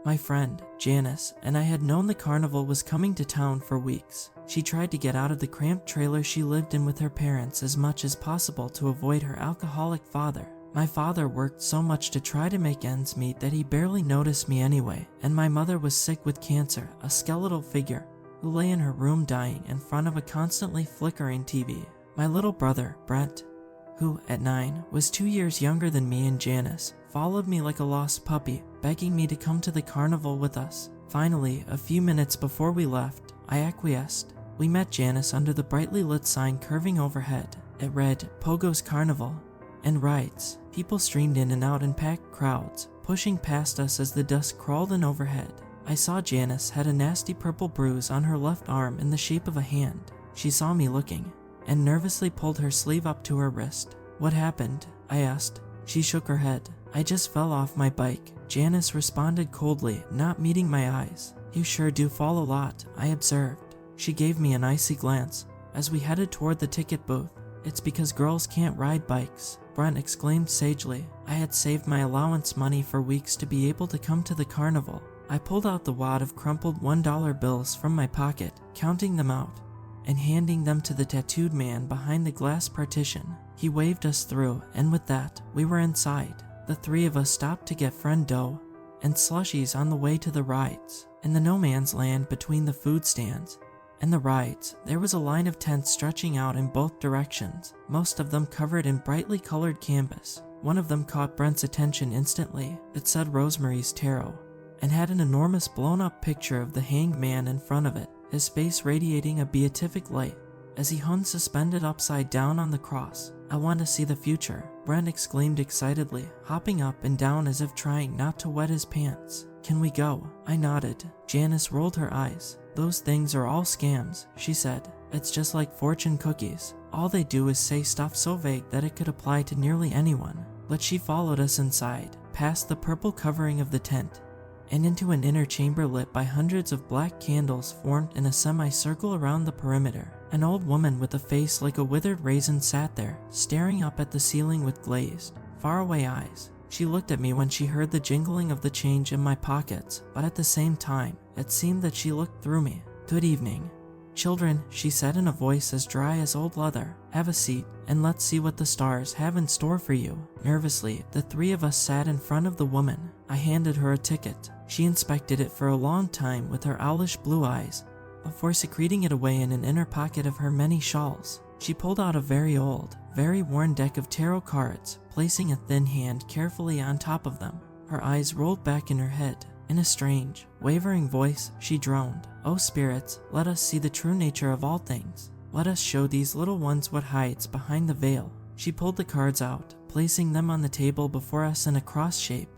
My friend, Janice, and I had known the carnival was coming to town for weeks. She tried to get out of the cramped trailer she lived in with her parents as much as possible to avoid her alcoholic father. My father worked so much to try to make ends meet that he barely noticed me anyway, and my mother was sick with cancer, a skeletal figure, who lay in her room dying in front of a constantly flickering TV. My little brother, Brent, who, at 9, was 2 years younger than me and Janice, followed me like a lost puppy, begging me to come to the carnival with us. Finally, a few minutes before we left, I acquiesced. We met Janice under the brightly lit sign curving overhead. It read, Pogo's Carnival and Rides. People streamed in and out in packed crowds, pushing past us as the dust crawled in overhead. I saw Janice had a nasty purple bruise on her left arm in the shape of a hand. She saw me looking, and nervously pulled her sleeve up to her wrist. What happened? I asked. She shook her head. I just fell off my bike. Janice responded coldly, not meeting my eyes. You sure do fall a lot, I observed. She gave me an icy glance as we headed toward the ticket booth. It's because girls can't ride bikes, Brent exclaimed sagely. I had saved my allowance money for weeks to be able to come to the carnival. I pulled out the wad of crumpled $1 bills from my pocket, counting them out, and handing them to the tattooed man behind the glass partition. He waved us through, and with that, we were inside. The three of us stopped to get friend dough and slushies on the way to the rides. In the no man's land between the food stands and the rides, there was a line of tents stretching out in both directions, most of them covered in brightly colored canvas. One of them caught Brent's attention instantly. It said Rosemary's Tarot, and had an enormous blown-up picture of the hanged man in front of it, his face radiating a beatific light as he hung suspended upside down on the cross. I want to see the future, Brent exclaimed excitedly, hopping up and down as if trying not to wet his pants. Can we go? I nodded. Janice rolled her eyes. Those things are all scams, she said. It's just like fortune cookies. All they do is say stuff so vague that it could apply to nearly anyone. But she followed us inside, past the purple covering of the tent, and into an inner chamber lit by hundreds of black candles formed in a semicircle around the perimeter. An old woman with a face like a withered raisin sat there, staring up at the ceiling with glazed, faraway eyes. She looked at me when she heard the jingling of the change in my pockets, but at the same time, it seemed that she looked through me. Good evening, children, she said in a voice as dry as old leather. Have a seat, and let's see what the stars have in store for you. Nervously, the three of us sat in front of the woman. I handed her a ticket. She inspected it for a long time with her owlish blue eyes, before secreting it away in an inner pocket of her many shawls. She pulled out a very old, very worn deck of tarot cards, placing a thin hand carefully on top of them. Her eyes rolled back in her head. In a strange, wavering voice, she droned, "O spirits, let us see the true nature of all things. Let us show these little ones what hides behind the veil." She pulled the cards out, placing them on the table before us in a cross shape,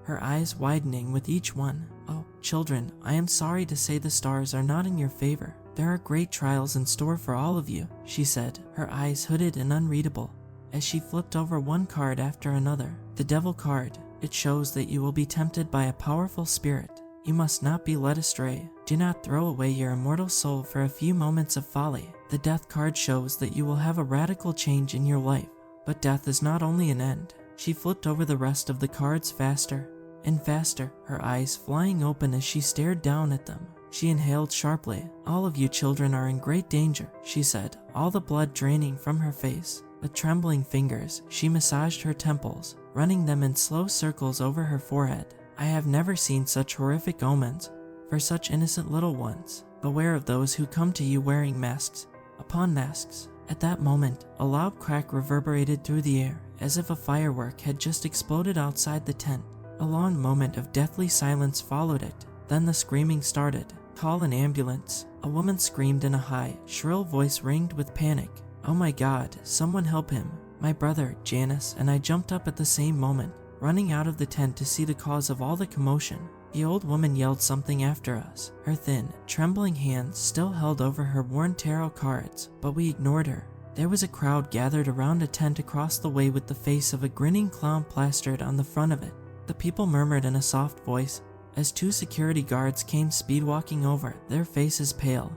her eyes widening with each one. "Oh, children, I am sorry to say the stars are not in your favor. There are great trials in store for all of you," she said, her eyes hooded and unreadable, as she flipped over one card after another. "The Devil card. It shows that you will be tempted by a powerful spirit. You must not be led astray. Do not throw away your immortal soul for a few moments of folly. The Death card shows that you will have a radical change in your life. But death is not only an end." She flipped over the rest of the cards faster and faster, her eyes flying open as she stared down at them. She inhaled sharply. "All of you children are in great danger," she said, all the blood draining from her face. With trembling fingers, she massaged her temples, running them in slow circles over her forehead. "I have never seen such horrific omens for such innocent little ones. Beware of those who come to you wearing masks upon masks." At that moment, a loud crack reverberated through the air, as if a firework had just exploded outside the tent. A long moment of deathly silence followed it. Then the screaming started. "Call an ambulance," a woman screamed in a high, shrill voice ringed with panic. "Oh my God, someone help him." My brother, Janice, and I jumped up at the same moment, running out of the tent to see the cause of all the commotion. The old woman yelled something after us. Her thin, trembling hands still held over her worn tarot cards, but we ignored her. There was a crowd gathered around a tent across the way with the face of a grinning clown plastered on the front of it. The people murmured in a soft voice as two security guards came speed-walking over, their faces pale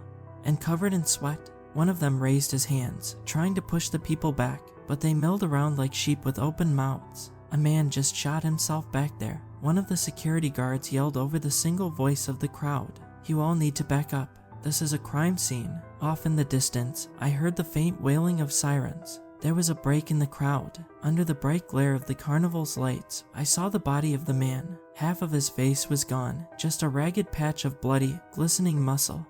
and covered in sweat. One of them raised his hands, trying to push the people back, but they milled around like sheep with open mouths. A man just shot himself back there, One of the security guards yelled over the single voice of the crowd, "You all need to back up. This is a crime scene." Off in the distance, I heard the faint wailing of sirens. There was a break in the crowd. Under the bright glare of the carnival's lights, I saw the body of the man. Half of his face was gone, just a ragged patch of bloody, glistening muscle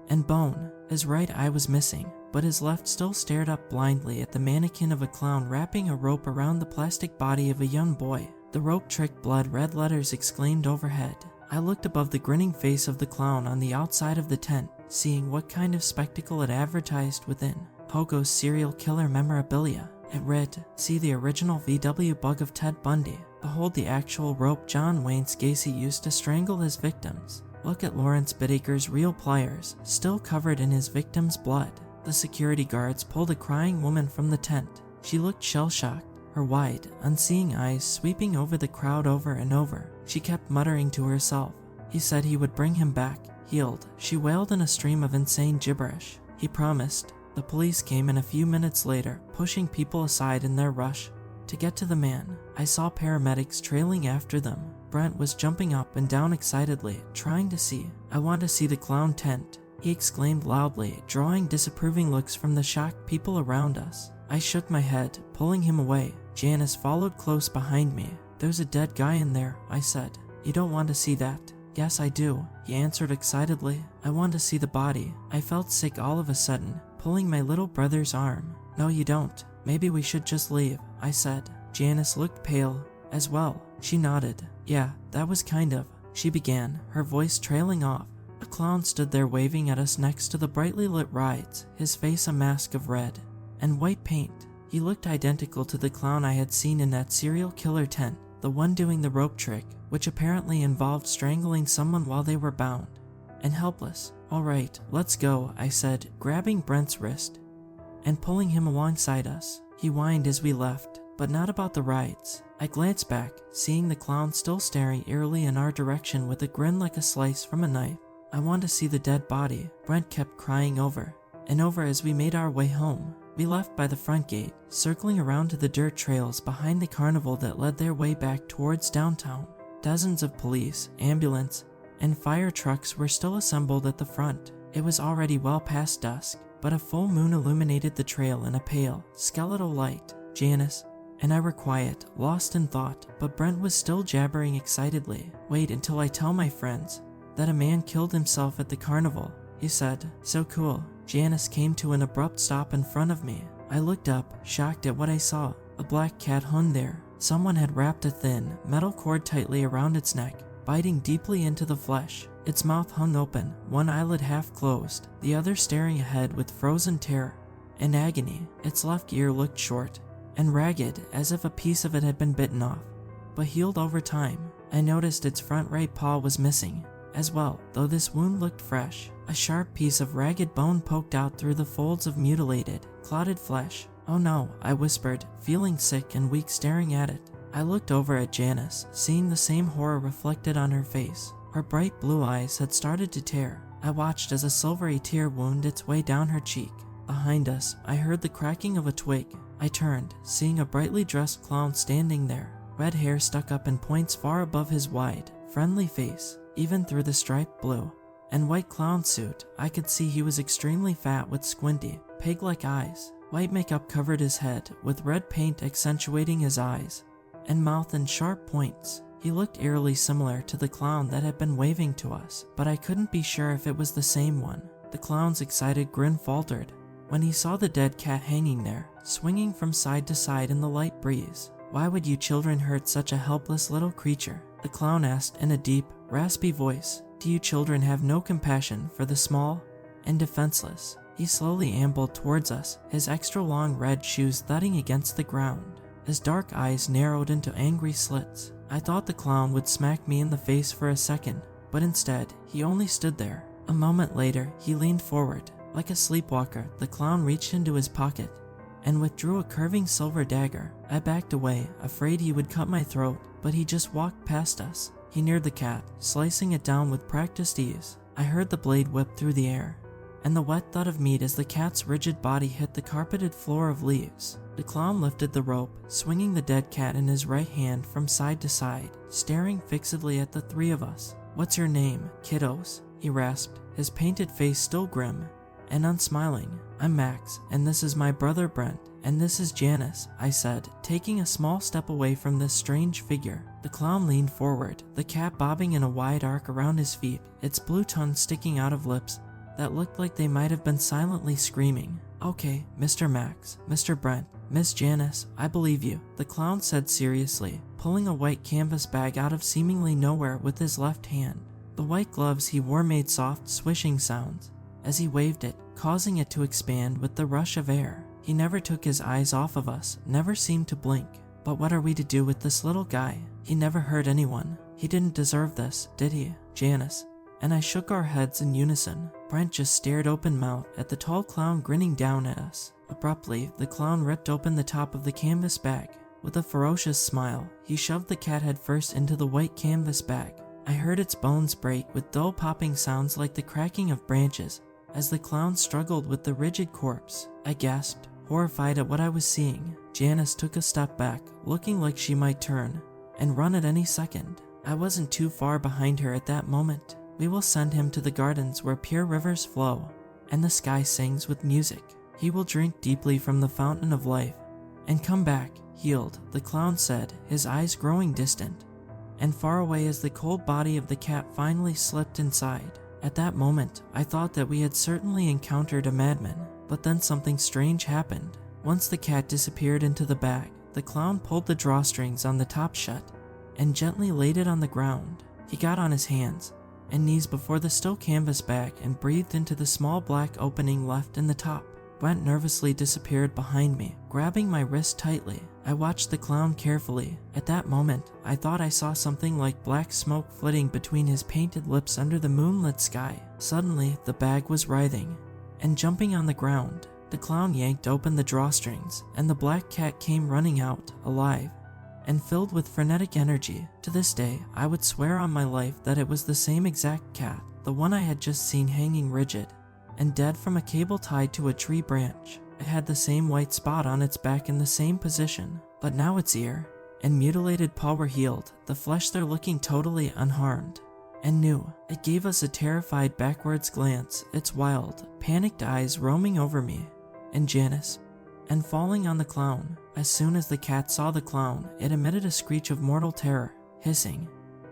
and bone. His right eye was missing, but his left still stared up blindly at the mannequin of a clown wrapping a rope around the plastic body of a young boy. The rope trick blood red letters exclaimed overhead. I looked above the grinning face of the clown on the outside of the tent, seeing what kind of spectacle it advertised within. Pogo's serial killer memorabilia. It read, "See the original VW bug of Ted Bundy. Behold the actual rope John Wayne Gacy used to strangle his victims. Look at Lawrence Bittaker's real pliers, still covered in his victim's blood." The security guards pulled a crying woman from the tent. She looked shell-shocked, her wide, unseeing eyes sweeping over the crowd over and over. She kept muttering to herself. "He said he would bring him back, healed," she wailed in a stream of insane gibberish. "He promised." The police came in a few minutes later, pushing people aside in their rush to get to the man. I saw paramedics trailing after them. Brent was jumping up and down excitedly, trying to see. "I want to see the clown tent," he exclaimed loudly, drawing disapproving looks from the shocked people around us. I shook my head, pulling him away. Janice followed close behind me. "There's a dead guy in there," I said. "You don't want to see that?" "Yes, I do," he answered excitedly. "I want to see the body." I felt sick all of a sudden, pulling my little brother's arm. "No, you don't. Maybe we should just leave," I said. Janice looked pale as well. She nodded. "Yeah, that was kind of," she began, her voice trailing off. A clown stood there waving at us next to the brightly lit rides, his face a mask of red and white paint. He looked identical to the clown I had seen in that serial killer tent, the one doing the rope trick, which apparently involved strangling someone while they were bound and helpless. "All right, let's go," I said, grabbing Brent's wrist and pulling him alongside us. He whined as we left, but not about the rides. I glanced back, seeing the clown still staring eerily in our direction with a grin like a slice from a knife. "I want to see the dead body," Brent kept crying over and over as we made our way home. We left by the front gate, circling around to the dirt trails behind the carnival that led their way back towards downtown. Dozens of police, ambulance, and fire trucks were still assembled at the front. It was already well past dusk, but a full moon illuminated the trail in a pale, skeletal light. Janice and I were quiet, lost in thought, but Brent was still jabbering excitedly. "Wait until I tell my friends that a man killed himself at the carnival," he said. "So cool." Janice came to an abrupt stop in front of me. I looked up, shocked at what I saw. A black cat hung there. Someone had wrapped a thin, metal cord tightly around its neck, biting deeply into the flesh. Its mouth hung open, one eyelid half closed, the other staring ahead with frozen terror and agony. Its left ear looked short and ragged, as if a piece of it had been bitten off, but healed over time. I noticed its front right paw was missing as well, though this wound looked fresh. A sharp piece of ragged bone poked out through the folds of mutilated, clotted flesh. "Oh no," I whispered, feeling sick and weak staring at it. I looked over at Janice, seeing the same horror reflected on her face. Her bright blue eyes had started to tear. I watched as a silvery tear wound its way down her cheek. Behind us, I heard the cracking of a twig. I turned, seeing a brightly dressed clown standing there. Red hair stuck up in points far above his wide, friendly face. Even through the striped blue and white clown suit, I could see he was extremely fat with squinty, pig-like eyes. White makeup covered his head, with red paint accentuating his eyes and mouth in sharp points. He looked eerily similar to the clown that had been waving to us, but I couldn't be sure if it was the same one. The clown's excited grin faltered when he saw the dead cat hanging there, swinging from side to side in the light breeze. "Why would you children hurt such a helpless little creature?" the clown asked in a deep, raspy voice. "Do you children have no compassion for the small and defenseless?" He slowly ambled towards us, his extra long red shoes thudding against the ground. His dark eyes narrowed into angry slits. I thought the clown would smack me in the face for a second, but instead, he only stood there. A moment later, he leaned forward. Like a sleepwalker, the clown reached into his pocket and withdrew a curving silver dagger. I backed away, afraid he would cut my throat, but he just walked past us. He neared the cat, slicing it down with practiced ease. I heard the blade whip through the air and the wet thud of meat as the cat's rigid body hit the carpeted floor of leaves. The clown lifted the rope, swinging the dead cat in his right hand from side to side, staring fixedly at the three of us. "What's your name, kiddos?" he rasped, his painted face still grim and unsmiling. "I'm Max, and this is my brother Brent, and this is Janice," I said, taking a small step away from this strange figure. The clown leaned forward, the cat bobbing in a wide arc around his feet, its blue tongue sticking out of lips that looked like they might have been silently screaming. "Okay, Mr. Max, Mr. Brent, Miss Janice, I believe you," the clown said seriously, pulling a white canvas bag out of seemingly nowhere with his left hand. The white gloves he wore made soft, swishing sounds as he waved it, causing it to expand with the rush of air. He never took his eyes off of us, never seemed to blink. But what are we to do with this little guy? He never hurt anyone. He didn't deserve this, did he, Janice? And I shook our heads in unison. Brent just stared open-mouthed at the tall clown grinning down at us. Abruptly, the clown ripped open the top of the canvas bag. With a ferocious smile, he shoved the cat head first into the white canvas bag. I heard its bones break with dull popping sounds like the cracking of branches as the clown struggled with the rigid corpse. I gasped, horrified at what I was seeing. Janice took a step back, looking like she might turn and run at any second. I wasn't too far behind her at that moment. "We will send him to the gardens where pure rivers flow and the sky sings with music. He will drink deeply from the fountain of life and come back healed," the clown said, his eyes growing distant and far away as the cold body of the cat finally slipped inside. At that moment, I thought that we had certainly encountered a madman, but then something strange happened. Once the cat disappeared into the bag, the clown pulled the drawstrings on the top shut and gently laid it on the ground. He got on his hands and knees before the still canvas bag and breathed into the small black opening left in the top. Brent nervously disappeared behind me, grabbing my wrist tightly. I watched the clown carefully. At that moment, I thought I saw something like black smoke flitting between his painted lips under the moonlit sky. Suddenly, the bag was writhing and jumping on the ground. The clown yanked open the drawstrings, and the black cat came running out, alive and filled with frenetic energy. To this day, I would swear on my life that it was the same exact cat, the one I had just seen hanging rigid and dead from a cable tied to a tree branch. It had the same white spot on its back in the same position, but now its ear and mutilated paw were healed, the flesh there looking totally unharmed and new. It gave us a terrified backwards glance, its wild, panicked eyes roaming over me and Janice and falling on the clown. As soon as the cat saw the clown, it emitted a screech of mortal terror, hissing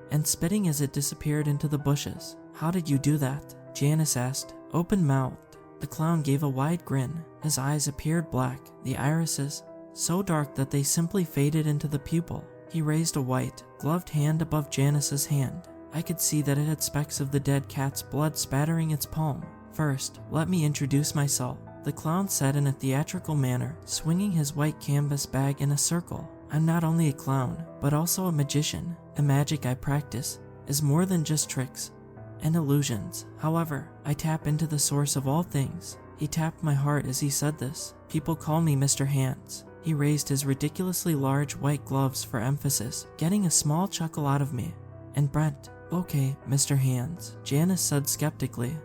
and spitting as it disappeared into the bushes. "How did you do that?" Janice asked, open-mouthed. The clown gave a wide grin. His eyes appeared black, the irises so dark that they simply faded into the pupil. He raised a white, gloved hand above Janice's hand. I could see that it had specks of the dead cat's blood spattering its palm. "First, let me introduce myself," the clown said in a theatrical manner, swinging his white canvas bag in a circle. "I'm not only a clown, but also a magician. The magic I practice is more than just tricks and illusions. However, I tap into the source of all things." He tapped my heart as he said this. "People call me Mr. Hands." He raised his ridiculously large white gloves for emphasis, getting a small chuckle out of me. "And Brent." "Okay, Mr. Hands," Janice said skeptically,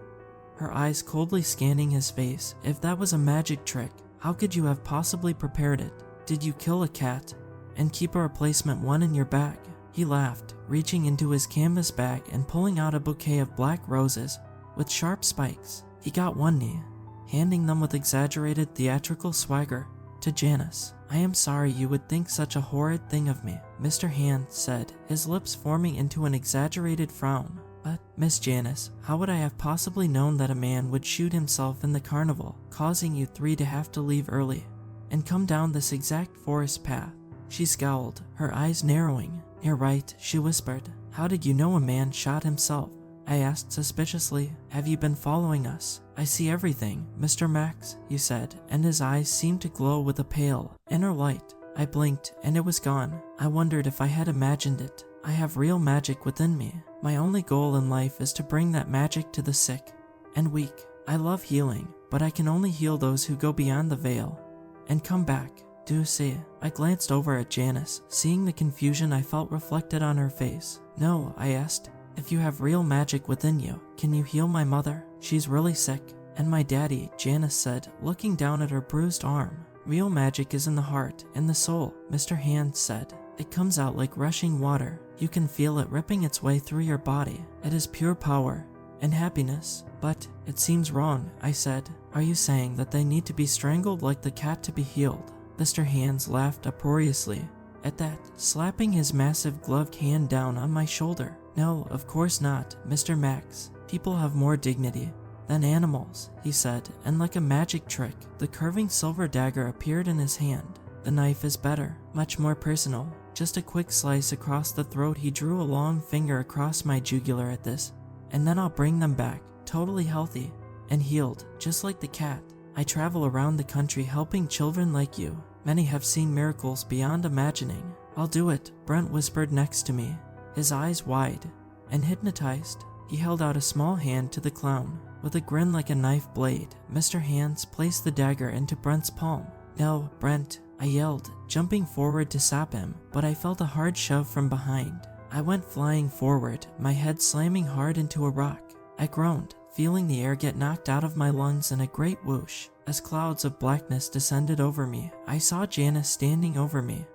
her eyes coldly scanning his face. "If that was a magic trick, how could you have possibly prepared it? Did you kill a cat and keep a replacement one in your bag?" He laughed, reaching into his canvas bag and pulling out a bouquet of black roses with sharp spikes. He got one knee, handing them with exaggerated theatrical swagger to Janice. "I am sorry you would think such a horrid thing of me," Mr. Hand said, his lips forming into an exaggerated frown. "But, Miss Janice, how would I have possibly known that a man would shoot himself in the carnival, causing you three to have to leave early and come down this exact forest path?" She scowled, her eyes narrowing. "You're right," she whispered. "How did you know a man shot himself?" I asked suspiciously. "Have you been following us?" "I see everything, Mr. Max," he said, and his eyes seemed to glow with a pale, inner light. I blinked, and it was gone. I wondered if I had imagined it. I have real magic within me. My only goal in life is to bring that magic to the sick and weak. I love healing, but I can only heal those who go beyond the veil and come back. "Do you see?" I glanced over at Janice, seeing the confusion I felt reflected on her face. "No," I asked. "If you have real magic within you, can you heal my mother? She's really sick." And my daddy, Janice said, looking down at her bruised arm. Real magic is in the heart and the soul, Mr. Hand said. It comes out like rushing water. You can feel it ripping its way through your body. It is pure power and happiness. But it seems wrong, I said. Are you saying that they need to be strangled like the cat to be healed? Mr. Hands laughed uproariously at that, slapping his massive gloved hand down on my shoulder. No, of course not, Mr. Max. People have more dignity than animals, he said, and like a magic trick, the curving silver dagger appeared in his hand. The knife is better, much more personal. Just a quick slice across the throat. He drew a long finger across my jugular at this, and then I'll bring them back, totally healthy and healed, just like the cat. I travel around the country helping children like you. Many have seen miracles beyond imagining. I'll do it, Brent whispered next to me, his eyes wide and hypnotized. He held out a small hand to the clown. With a grin like a knife blade, Mr. Hands placed the dagger into Brent's palm. No, Brent, I yelled, jumping forward to stop him, but I felt a hard shove from behind. I went flying forward, my head slamming hard into a rock. I groaned, feeling the air get knocked out of my lungs in a great whoosh. As clouds of blackness descended over me, I saw Janice standing over me,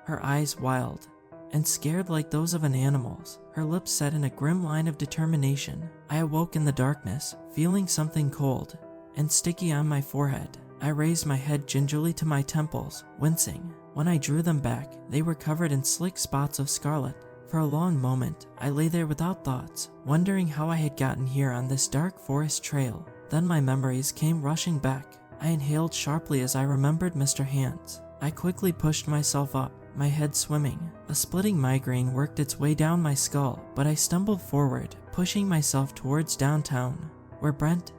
her eyes wild and scared like those of an animal's, her lips set in a grim line of determination. I awoke in the darkness, feeling something cold and sticky on my forehead. I raised my head gingerly to my temples, wincing. When I drew them back, they were covered in slick spots of scarlet. For a long moment, I lay there without thoughts, wondering how I had gotten here on this dark forest trail. Then my memories came rushing back. I inhaled sharply as I remembered Mr. Hands. I quickly pushed myself up, my head swimming. A splitting migraine worked its way down my skull, but I stumbled forward, pushing myself towards downtown, where Brent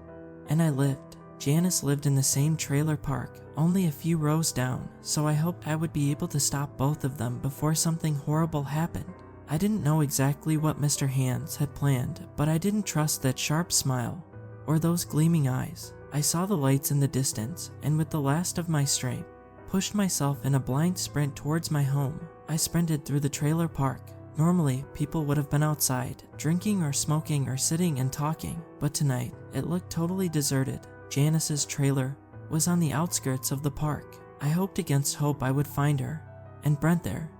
and I lived. Janice lived in the same trailer park, only a few rows down, so I hoped I would be able to stop both of them before something horrible happened. I didn't know exactly what Mr. Hands had planned, but I didn't trust that sharp smile or those gleaming eyes. I saw the lights in the distance, and with the last of my strength, pushed myself in a blind sprint towards my home. I sprinted through the trailer park. Normally, people would have been outside, drinking or smoking or sitting and talking, but tonight, it looked totally deserted. Janice's trailer was on the outskirts of the park. I hoped against hope I would find her, and Brent there,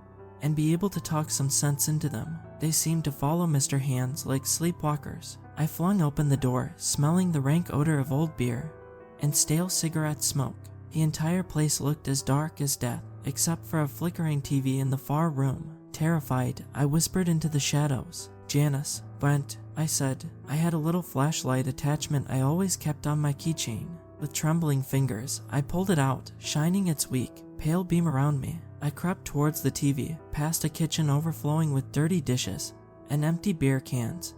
and be able to talk some sense into them. They seemed to follow Mr. Hands like sleepwalkers. I flung open the door, smelling the rank odor of old beer and stale cigarette smoke. The entire place looked as dark as death, except for a flickering TV in the far room. Terrified, I whispered into the shadows. Janice, Brent, I said. I had a little flashlight attachment I always kept on my keychain. With trembling fingers, I pulled it out, shining its weak, pale beam around me. I crept towards the TV, past a kitchen overflowing with dirty dishes and empty beer cans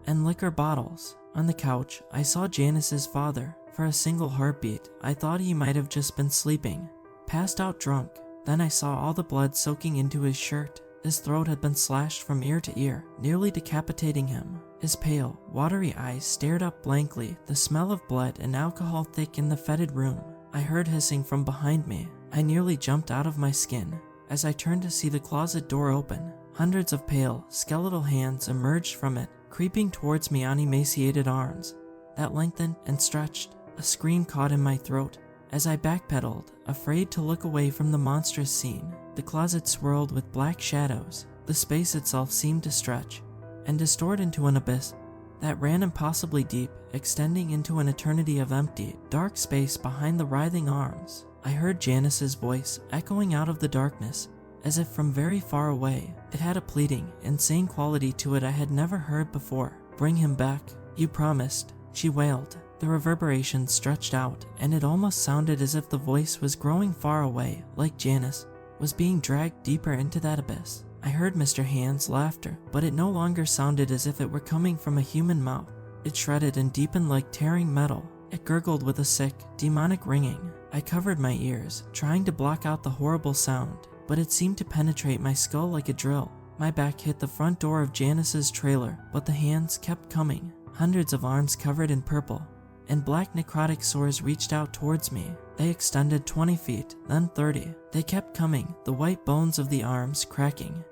and liquor bottles. On the couch, I saw Janice's father. For a single heartbeat, I thought he might have just been sleeping, passed out drunk. Then I saw all the blood soaking into his shirt. His throat had been slashed from ear to ear, nearly decapitating him. His pale, watery eyes stared up blankly, the smell of blood and alcohol thick in the fetid room. I heard hissing from behind me. I nearly jumped out of my skin as I turned to see the closet door open. Hundreds of pale, skeletal hands emerged from it, creeping towards me on emaciated arms that lengthened and stretched. A scream caught in my throat as I backpedaled, afraid to look away from the monstrous scene. The closet swirled with black shadows. The space itself seemed to stretch and distort into an abyss that ran impossibly deep, extending into an eternity of empty, dark space behind the writhing arms. I heard Janice's voice echoing out of the darkness, as if from very far away. It had a pleading, insane quality to it I had never heard before. Bring him back. You promised, she wailed. The reverberation stretched out, and it almost sounded as if the voice was growing far away, like Janice was being dragged deeper into that abyss. I heard Mr. Hand's laughter, but it no longer sounded as if it were coming from a human mouth. It shredded and deepened like tearing metal. It gurgled with a sick, demonic ringing. I covered my ears, trying to block out the horrible sound, but it seemed to penetrate my skull like a drill. My back hit the front door of Janice's trailer, but the hands kept coming. Hundreds of arms covered in purple and black necrotic sores reached out towards me. They extended 20 feet, then 30. They kept coming, the white bones of the arms cracking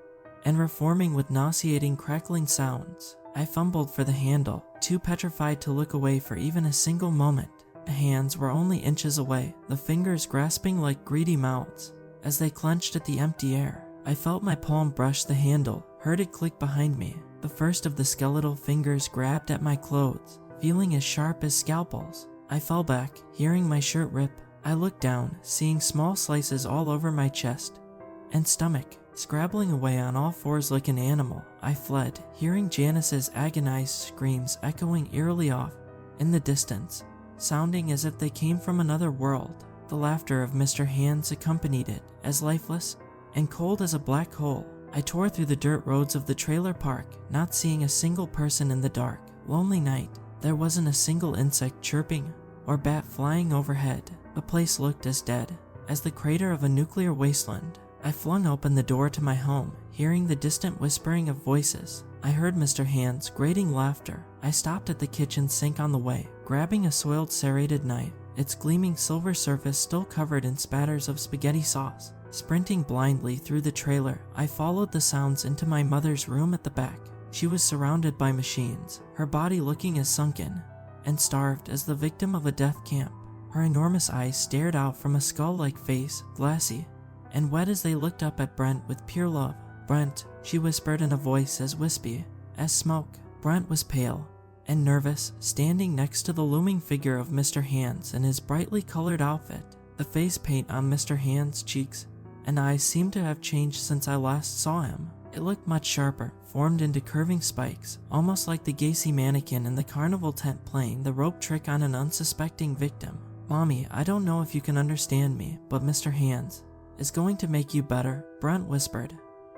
and reforming with nauseating crackling sounds. I fumbled for the handle, too petrified to look away for even a single moment. The hands were only inches away, the fingers grasping like greedy mouths. As they clenched at the empty air, I felt my palm brush the handle, heard it click behind me. The first of the skeletal fingers grabbed at my clothes, feeling as sharp as scalpels. I fell back, hearing my shirt rip. I looked down, seeing small slices all over my chest and stomach. Scrabbling away on all fours like an animal, I fled, hearing Janice's agonized screams echoing eerily off in the distance, sounding as if they came from another world. The laughter of Mr. Hands accompanied it, as lifeless and cold as a black hole. I tore through the dirt roads of the trailer park, not seeing a single person in the dark, lonely night. There wasn't a single insect chirping or bat flying overhead. The place looked as dead as the crater of a nuclear wasteland. I flung open the door to my home, hearing the distant whispering of voices. I heard Mr. Hand's grating laughter. I stopped at the kitchen sink on the way, grabbing a soiled serrated knife, its gleaming silver surface still covered in spatters of spaghetti sauce. Sprinting blindly through the trailer, I followed the sounds into my mother's room at the back. She was surrounded by machines, her body looking as sunken and starved as the victim of a death camp. Her enormous eyes stared out from a skull-like face, glassy and wet as they looked up at Brent with pure love. "Brent," she whispered in a voice as wispy as smoke. Brent was pale and nervous, standing next to the looming figure of Mr. Hands in his brightly colored outfit. The face paint on Mr. Hands' cheeks and eyes seemed to have changed since I last saw him. It looked much sharper, formed into curving spikes, almost like the Gacy mannequin in the carnival tent playing the rope trick on an unsuspecting victim. "Mommy, I don't know if you can understand me, but Mr. Hands is going to make you better," Brent whispered,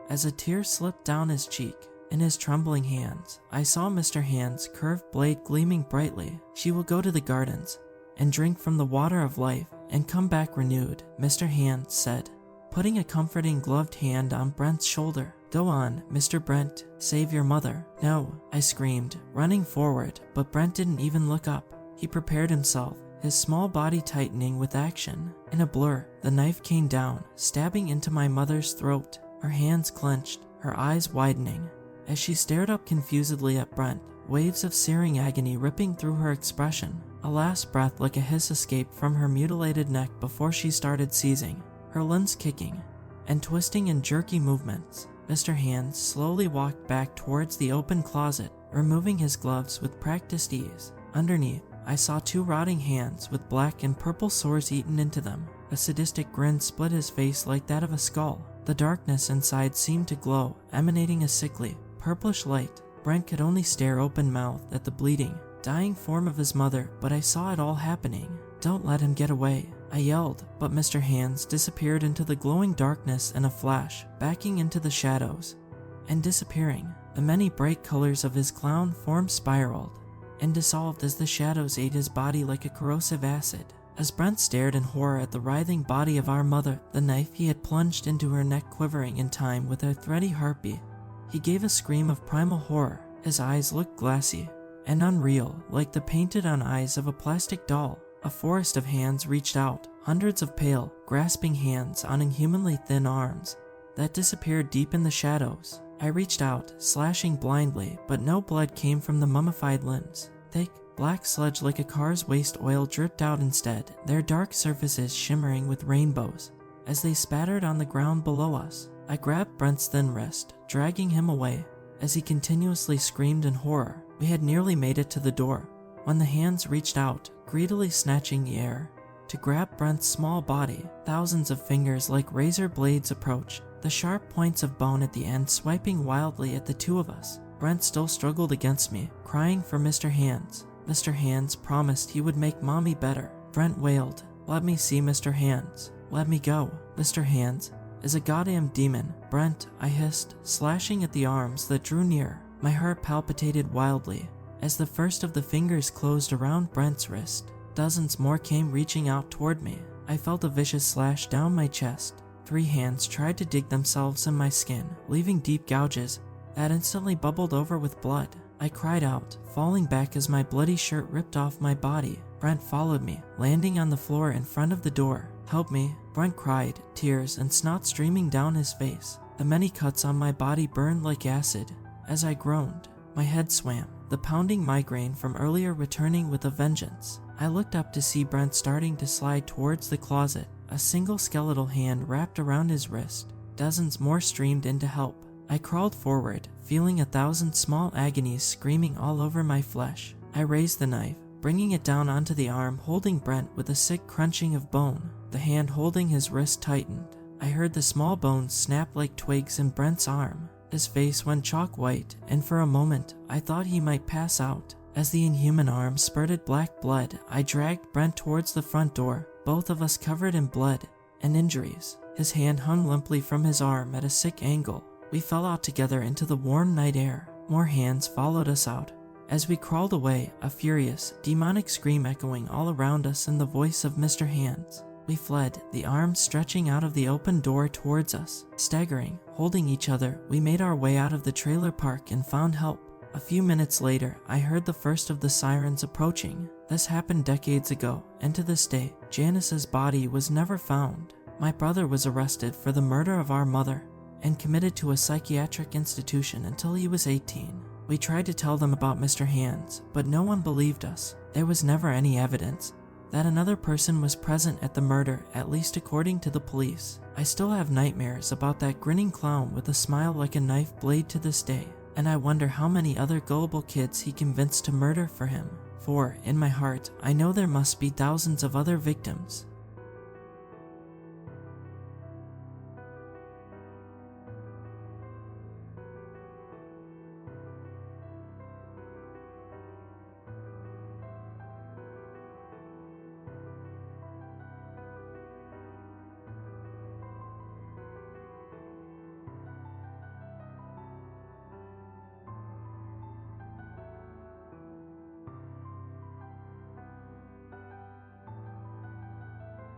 as a tear slipped down his cheek. In his trembling hands, I saw Mr. Hand's curved blade gleaming brightly. "She will go to the gardens and drink from the water of life and come back renewed," Mr. Hand said, putting a comforting gloved hand on Brent's shoulder. "Go on, Mr. Brent, save your mother." "No," I screamed, running forward, but Brent didn't even look up. He prepared himself, his small body tightening with action. In a blur, the knife came down, stabbing into my mother's throat. Her hands clenched, her eyes widening. As she stared up confusedly at Brent, waves of searing agony ripping through her expression. A last breath like a hiss escaped from her mutilated neck before she started seizing, her limbs kicking and twisting in jerky movements. Mr. Hands slowly walked back towards the open closet, removing his gloves with practiced ease. Underneath, I saw two rotting hands with black and purple sores eaten into them. A sadistic grin split his face like that of a skull. The darkness inside seemed to glow, emanating a sickly, purplish light. Brent could only stare open-mouthed at the bleeding, dying form of his mother, but I saw it all happening. "Don't let him get away," I yelled, but Mr. Hands disappeared into the glowing darkness in a flash, backing into the shadows and disappearing. The many bright colors of his clown form spiraled and dissolved as the shadows ate his body like a corrosive acid. As Brent stared in horror at the writhing body of our mother, the knife he had plunged into her neck quivering in time with a thready heartbeat, he gave a scream of primal horror. His eyes looked glassy and unreal, like the painted-on eyes of a plastic doll. A forest of hands reached out, hundreds of pale, grasping hands on inhumanly thin arms that disappeared deep in the shadows. I reached out, slashing blindly, but no blood came from the mummified limbs. Thick, black sludge like a car's waste oil dripped out instead, their dark surfaces shimmering with rainbows as they spattered on the ground below us. I grabbed Brent's thin wrist, dragging him away as he continuously screamed in horror. We had nearly made it to the door when the hands reached out, greedily snatching the air to grab Brent's small body. Thousands of fingers like razor blades approached, the sharp points of bone at the end swiping wildly at the two of us. Brent still struggled against me, crying for Mr. Hands. Mr. Hands promised he would make Mommy better. Brent wailed, "Let me see Mr. Hands. Let me go. Mr. Hands is a goddamn demon." "Brent," I hissed, slashing at the arms that drew near. My heart palpitated wildly as the first of the fingers closed around Brent's wrist. Dozens more came reaching out toward me. I felt a vicious slash down my chest. 3 hands tried to dig themselves in my skin, leaving deep gouges that instantly bubbled over with blood. I cried out, falling back as my bloody shirt ripped off my body. Brent followed me, landing on the floor in front of the door. "Help me," Brent cried, tears and snot streaming down his face. The many cuts on my body burned like acid as I groaned. My head swam, the pounding migraine from earlier returning with a vengeance. I looked up to see Brent starting to slide towards the closet, a single skeletal hand wrapped around his wrist. Dozens more streamed in to help. I crawled forward, feeling 1,000 small agonies screaming all over my flesh. I raised the knife, bringing it down onto the arm holding Brent with a sick crunching of bone. The hand holding his wrist tightened. I heard the small bones snap like twigs in Brent's arm. His face went chalk white, and for a moment, I thought he might pass out. As the inhuman arm spurted black blood, I dragged Brent towards the front door, both of us covered in blood and injuries. His hand hung limply from his arm at a sick angle. We fell out together into the warm night air. More hands followed us out. As we crawled away, a furious, demonic scream echoing all around us and the voice of Mr. Hands. We fled, the arms stretching out of the open door towards us. Staggering, holding each other, we made our way out of the trailer park and found help. A few minutes later, I heard the first of the sirens approaching. This happened decades ago, and to this day, Janice's body was never found. My brother was arrested for the murder of our mother and committed to a psychiatric institution until he was 18. We tried to tell them about Mr. Hands, but no one believed us. There was never any evidence that another person was present at the murder, at least according to the police. I still have nightmares about that grinning clown with a smile like a knife blade to this day, and I wonder how many other gullible kids he convinced to murder for him. For, in my heart, I know there must be thousands of other victims.